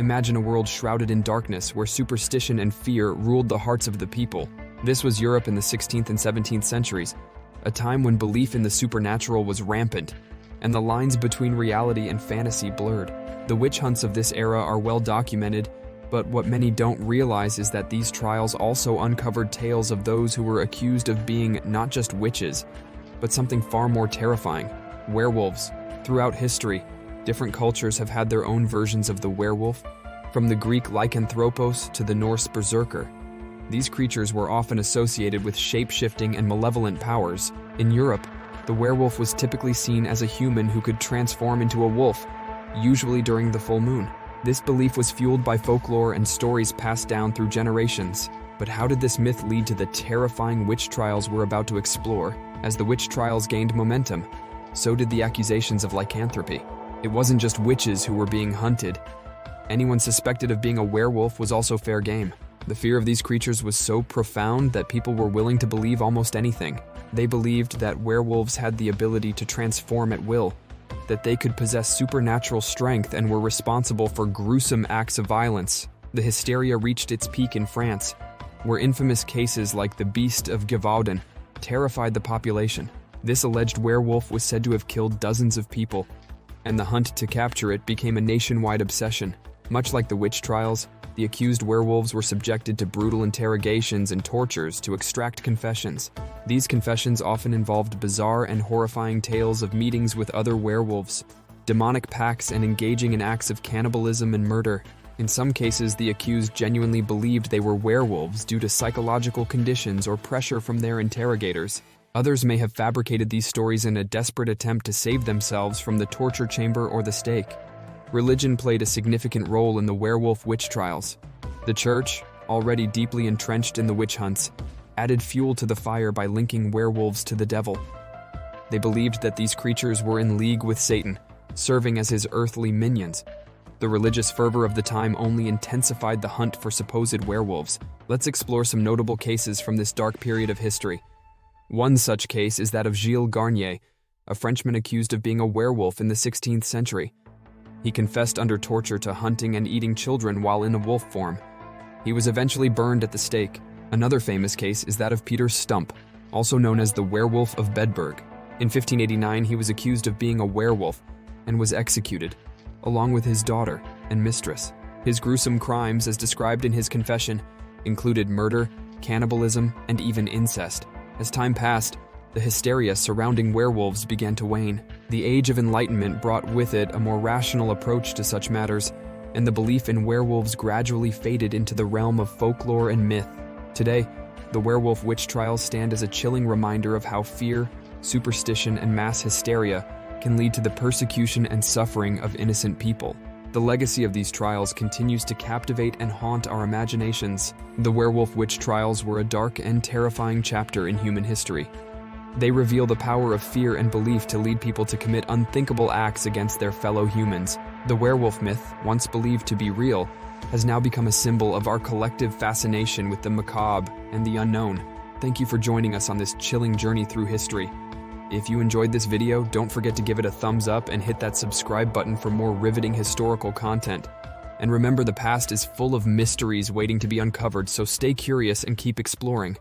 Imagine a world shrouded in darkness where superstition and fear ruled the hearts of the people. This was Europe in the 16th and 17th centuries, a time when belief in the supernatural was rampant, and the lines between reality and fantasy blurred. The witch hunts of this era are well documented, but what many don't realize is that these trials also uncovered tales of those who were accused of being not just witches, but something far more terrifying: werewolves. Throughout history, different cultures have had their own versions of the werewolf, from the Greek lycanthropos to the Norse berserker. These creatures were often associated with shape-shifting and malevolent powers. In Europe, the werewolf was typically seen as a human who could transform into a wolf, usually during the full moon. This belief was fueled by folklore and stories passed down through generations. But how did this myth lead to the terrifying witch trials we're about to explore? As the witch trials gained momentum, so did the accusations of lycanthropy. It wasn't just witches who were being hunted. Anyone suspected of being a werewolf was also fair game. The fear of these creatures was so profound that people were willing to believe almost anything. They believed that werewolves had the ability to transform at will, that they could possess supernatural strength and were responsible for gruesome acts of violence. The hysteria reached its peak in France, where infamous cases like the Beast of Gévaudan terrified the population. This alleged werewolf was said to have killed dozens of people, and the hunt to capture it became a nationwide obsession. Much like the witch trials, the accused werewolves were subjected to brutal interrogations and tortures to extract confessions. These confessions often involved bizarre and horrifying tales of meetings with other werewolves, demonic pacts, and engaging in acts of cannibalism and murder. In some cases, the accused genuinely believed they were werewolves due to psychological conditions or pressure from their interrogators. Others may have fabricated these stories in a desperate attempt to save themselves from the torture chamber or the stake. Religion played a significant role in the werewolf witch trials. The church, already deeply entrenched in the witch hunts, added fuel to the fire by linking werewolves to the devil. They believed that these creatures were in league with Satan, serving as his earthly minions. The religious fervor of the time only intensified the hunt for supposed werewolves. Let's explore some notable cases from this dark period of history. One such case is that of Gilles Garnier, a Frenchman accused of being a werewolf in the 16th century. He confessed under torture to hunting and eating children while in a wolf form. He was eventually burned at the stake. Another famous case is that of Peter Stump, also known as the Werewolf of Bedburg. In 1589, he was accused of being a werewolf and was executed, along with his daughter and mistress. His gruesome crimes, as described in his confession, included murder, cannibalism, and even incest. As time passed, the hysteria surrounding werewolves began to wane. The Age of Enlightenment brought with it a more rational approach to such matters, and the belief in werewolves gradually faded into the realm of folklore and myth. Today, the werewolf witch trials stand as a chilling reminder of how fear, superstition, and mass hysteria can lead to the persecution and suffering of innocent people. The legacy of these trials continues to captivate and haunt our imaginations. The werewolf witch trials were a dark and terrifying chapter in human history. They reveal the power of fear and belief to lead people to commit unthinkable acts against their fellow humans. The werewolf myth, once believed to be real, has now become a symbol of our collective fascination with the macabre and the unknown. Thank you for joining us on this chilling journey through history. If you enjoyed this video, don't forget to give it a thumbs up and hit that subscribe button for more riveting historical content. And remember, the past is full of mysteries waiting to be uncovered, so stay curious and keep exploring.